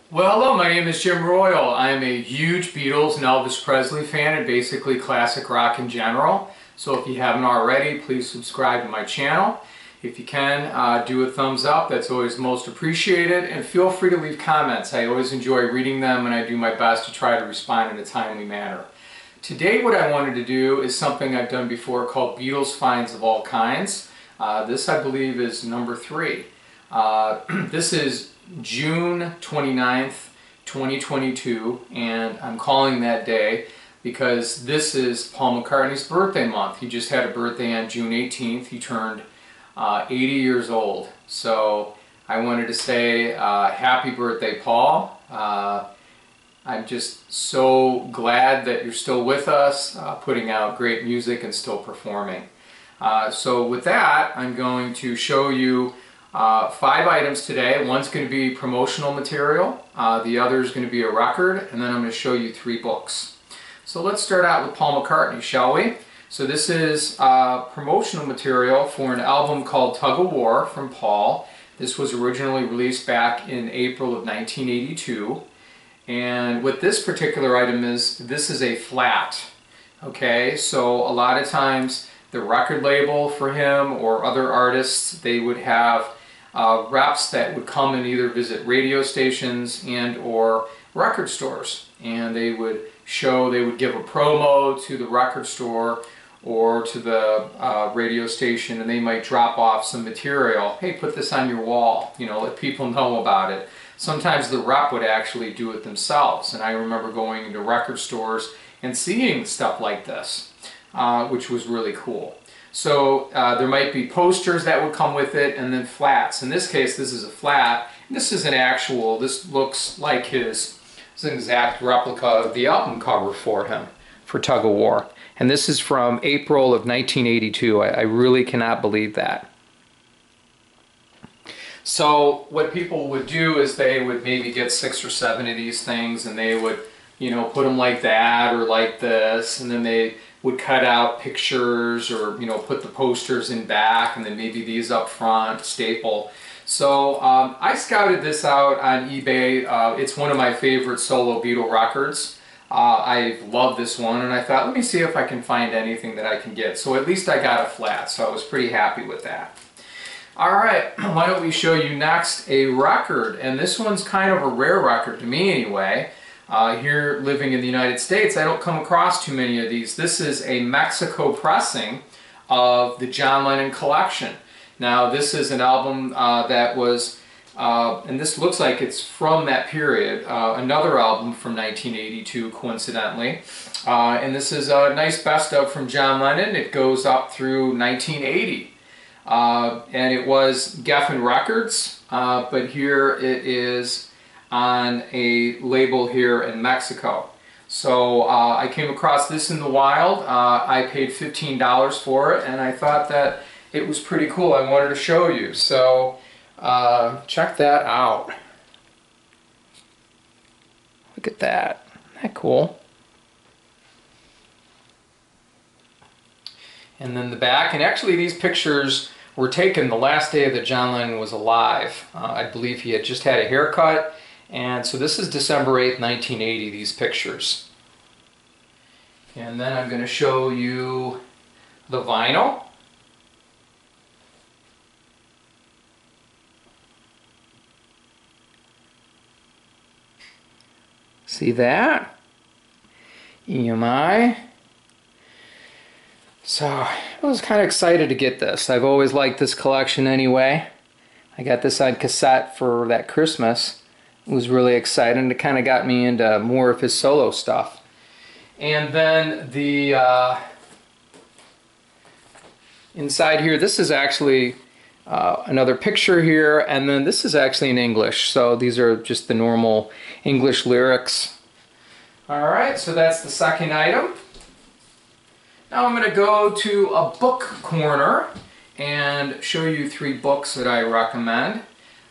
Well, hello, my name is Jim Royal. I'm a huge Beatles and Elvis Presley fan and basically classic rock in general. So if you haven't already, please subscribe to my channel. If you can, do a thumbs up. That's always most appreciated. And feel free to leave comments. I always enjoy reading them and I do my best to try to respond in a timely manner. Today what I wanted to do is something I've done before called Beatles Finds of All Kinds. This I believe is number 3. This is June 29th, 2022, and I'm calling that day because this is Paul McCartney's birthday month. He just had a birthday on June 18th. He turned 80 years old. So I wanted to say happy birthday, Paul. I'm just so glad that you're still with us, putting out great music and still performing. So with that, I'm going to show you 5 items today. One's going to be promotional material, the other is going to be a record, and then I'm going to show you 3 books. So let's start out with Paul McCartney, shall we? So this is promotional material for an album called Tug of War from Paul. This was originally released back in April of 1982. And what this particular item is, this is a flat. Okay, so a lot of times the record label for him or other artists, they would have reps that would come and either visit radio stations and or record stores, and they would give a promo to the record store or to the radio station, and they might drop off some material. Hey, put this on your wall, you know, let people know about it. Sometimes the rep would actually do it themselves, and I remember going into record stores and seeing stuff like this, which was really cool. So there might be posters that would come with it, and then flats. In this case, this is a flat. This is an actual, this looks like it's an exact replica of the album cover for him, for Tug of War. And this is from April of 1982. I really cannot believe that. So what people would do is they would maybe get 6 or 7 of these things, and they would, you know, put them like that or like this, and then they would cut out pictures or, you know, put the posters in back, and then maybe these up front, staple. So I scouted this out on eBay. It's one of my favorite solo Beatle records. I love this one, and I thought, let me see if I can find anything that I can get. So at least I got a flat, so I was pretty happy with that. Alright, why don't we show you next a record, and this one's kind of a rare record to me anyway. Here living in the United States, I don't come across too many of these. This is a Mexico pressing of the John Lennon collection. Now this is an album that was, and this looks like it's from that period, another album from 1982 coincidentally. And this is a nice best of from John Lennon. It goes up through 1980. And it was Geffen Records, but here it is on a label here in Mexico. So I came across this in the wild. I paid $15 for it, and I thought that it was pretty cool. I wanted to show you. So check that out. Look at that. Isn't that cool? And then the back, and actually these pictures were taken the last day that John Lennon was alive. I believe he had just had a haircut, and so this is December 8th, 1980, these pictures. And then I'm going to show you the vinyl. See that? EMI. So I was kind of excited to get this. I've always liked this collection anyway. I got this on cassette for that Christmas. It was really exciting. It kind of got me into more of his solo stuff. And then the inside here, this is actually another picture here, and then this is actually in English. So these are just the normal English lyrics. Alright, so that's the second item. Now I'm going to go to a book corner and show you 3 books that I recommend.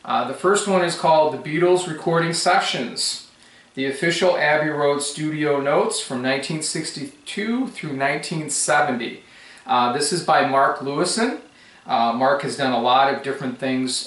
The first one is called The Beatles Recording Sessions, the official Abbey Road studio notes from 1962 through 1970. This is by Mark Lewison. Mark has done a lot of different things,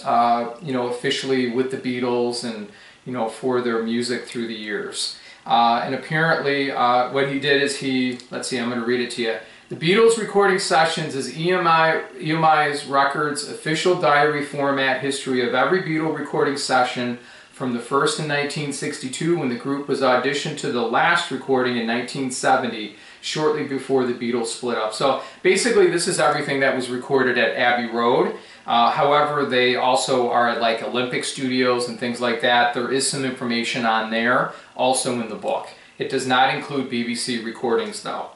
you know, officially with the Beatles, and you know, for their music through the years. And apparently what he did is let's see, I'm going to read it to you. The Beatles recording sessions is EMI's Records official diary format history of every Beatle recording session from the first in 1962 when the group was auditioned to the last recording in 1970, shortly before the Beatles split up. So basically this is everything that was recorded at Abbey Road. However, they also are at like Olympic Studios and things like that. There is some information on there also in the book. It does not include BBC recordings though.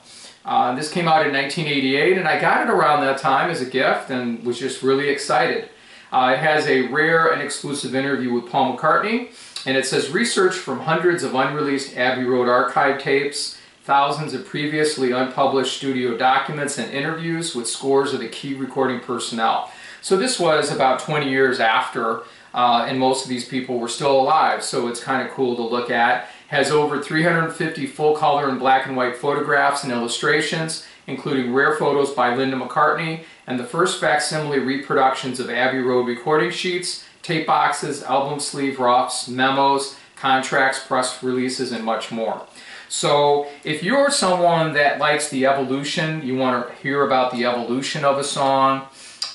This came out in 1988 and I got it around that time as a gift and was just really excited. It has a rare and exclusive interview with Paul McCartney, and it says research from hundreds of unreleased Abbey Road archive tapes, thousands of previously unpublished studio documents and interviews with scores of the key recording personnel. So this was about 20 years after, and most of these people were still alive, so it's kind of cool to look at. Has over 350 full color and black and white photographs and illustrations, including rare photos by Linda McCartney, and the first facsimile reproductions of Abbey Road recording sheets, tape boxes, album sleeve roughs, memos, contracts, press releases, and much more. So if you're someone that likes the evolution, you want to hear about the evolution of a song,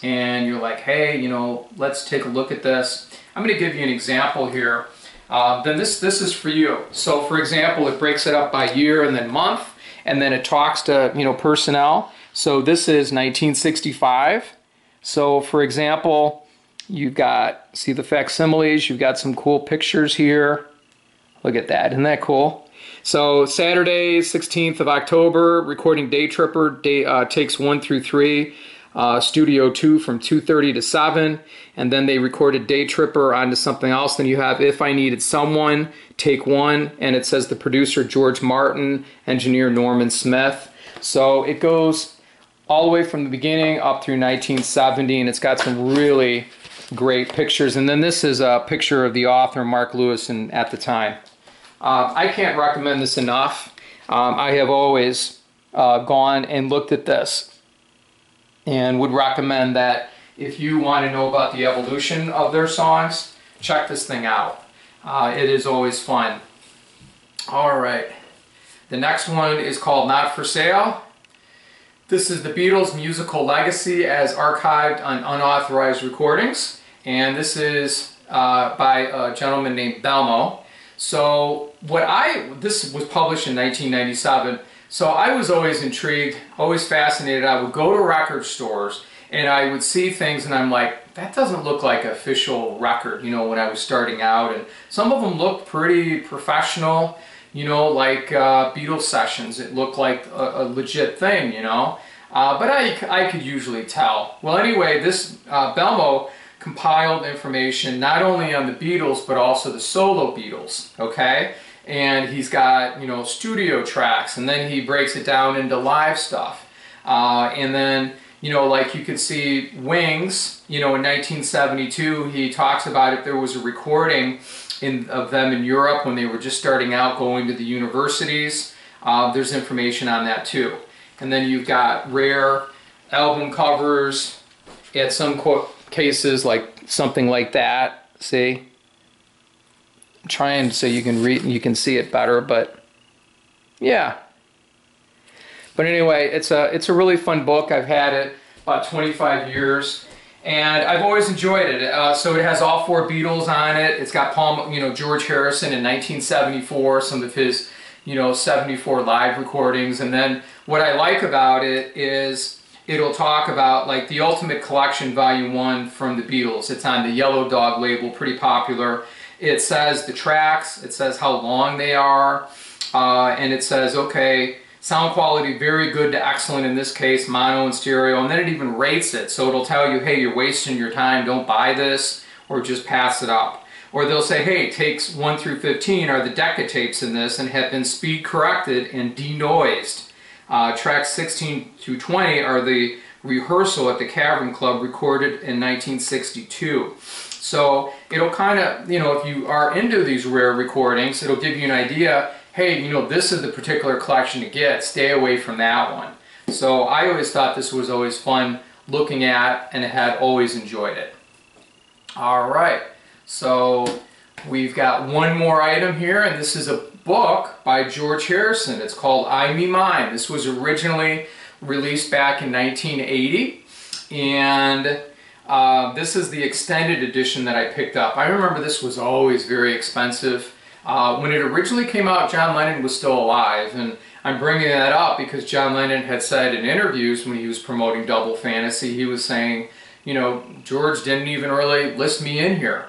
and you're like, hey, you know, let's take a look at this. I'm going to give you an example here. Then this is for you. So for example, it breaks it up by year and then month, and then it talks to, you know, personnel. So this is 1965. So for example, you've got, see the facsimiles, you've got some cool pictures here. Look at that, isn't that cool? So Saturday, 16th of October, recording Day Tripper, takes 1 through 3. Studio 2 from 2:30 to 7, and then they recorded Day Tripper onto something else. Then you have If I Needed Someone, take 1, and it says the producer George Martin, engineer Norman Smith. So it goes all the way from the beginning up through 1970, and it's got some really great pictures. And then this is a picture of the author, Mark Lewis, at the time. I can't recommend this enough. I have always gone and looked at this, and would recommend that if you want to know about the evolution of their songs, check this thing out. It is always fun. Alright, the next one is called Not For Sale. This is the Beatles' musical legacy as archived on unauthorized recordings, and this is by a gentleman named Belmo. So this was published in 1997. So I was always intrigued, always fascinated. I would go to record stores and I would see things and I'm like, that doesn't look like an official record, you know, when I was starting out. And some of them looked pretty professional, you know, like Beatles sessions. It looked like a legit thing, you know. But I could usually tell. Well, anyway, this Belmo compiled information not only on the Beatles but also the solo Beatles, okay? And he's got, you know, studio tracks, and then he breaks it down into live stuff. And then, you know, like you can see Wings, you know, in 1972, he talks about if there was a recording of them in Europe when they were just starting out going to the universities. There's information on that too. And then you've got rare album covers, at some cases like something like that, see? Trying so you can read, you can see it better, but yeah. But anyway, it's a really fun book. I've had it about 25 years, and I've always enjoyed it. So it has all 4 Beatles on it. It's got George Harrison in 1974, some of his, you know, 74 live recordings. And then what I like about it is it'll talk about like the Ultimate Collection Volume 1 from the Beatles. It's on the Yellow Dog label, pretty popular. It says the tracks, it says how long they are, and it says, okay, sound quality very good to excellent in this case, mono and stereo, and then it even rates it. So it'll tell you, hey, you're wasting your time, don't buy this, or just pass it up. Or they'll say, hey, takes 1 through 15 are the Decca tapes in this and have been speed corrected and denoised. Tracks 16 through 20 are the rehearsal at the Cavern Club recorded in 1962. So it'll kind of, you know, if you are into these rare recordings, it'll give you an idea, hey, you know, this is the particular collection to get, stay away from that one. So I always thought this was always fun looking at, and had always enjoyed it. Alright, so We've got one more item here, and this is a book by George Harrison. It's called I, Me, Mine. This was originally released back in 1980, and this is the extended edition that I picked up. I remember this was always very expensive. When it originally came out, John Lennon was still alive, and I'm bringing that up because John Lennon had said in interviews when he was promoting Double Fantasy, he was saying, you know, George didn't even really list me in here.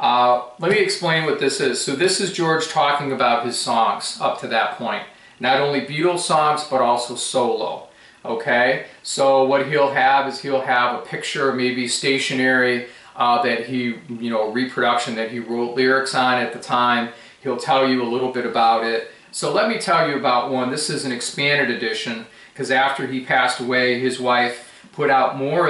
Let me explain what this is. So this is George talking about his songs up to that point. Not only Beatles songs, but also solo. Okay? So what he'll have is he'll have a picture, maybe stationery, that he, you know, reproduction that he wrote lyrics on at the time. He'll tell you a little bit about it. So let me tell you about one. This is an expanded edition, because after he passed away, his wife put out more,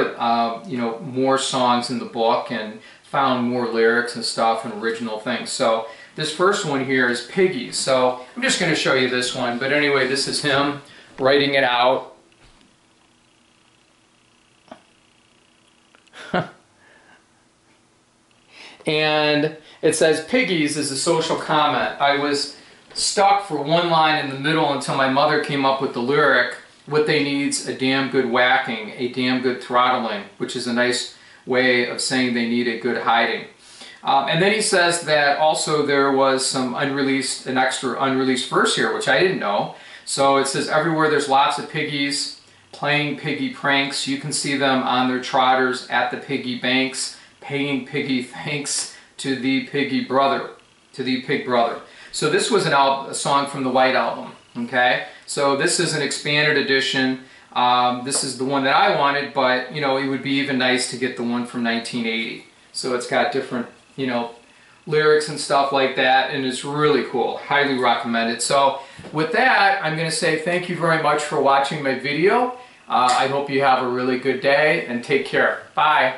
you know, more songs in the book and found more lyrics and stuff and original things. So this first one here is Piggies. So I'm just going to show you this one. But anyway, this is him writing it out. And it says, Piggies is a social comment. I was stuck for one line in the middle until my mother came up with the lyric, what they need's a damn good whacking, a damn good throttling, which is a nice way of saying they need a good hiding. And then he says that also there was some unreleased, an extra unreleased verse here, which I didn't know. So it says, everywhere there's lots of piggies playing piggy pranks. You can see them on their trotters at the piggy banks, paying piggy thanks to the piggy brother, to the pig brother. So this was a song from the White Album, okay? So this is an expanded edition. This is the one that I wanted, but, you know, it would be even nice to get the one from 1980. So it's got different, you know, lyrics and stuff like that, and it's really cool. Highly recommend it. So with that, I'm going to say thank you very much for watching my video. I hope you have a really good day, and take care. Bye.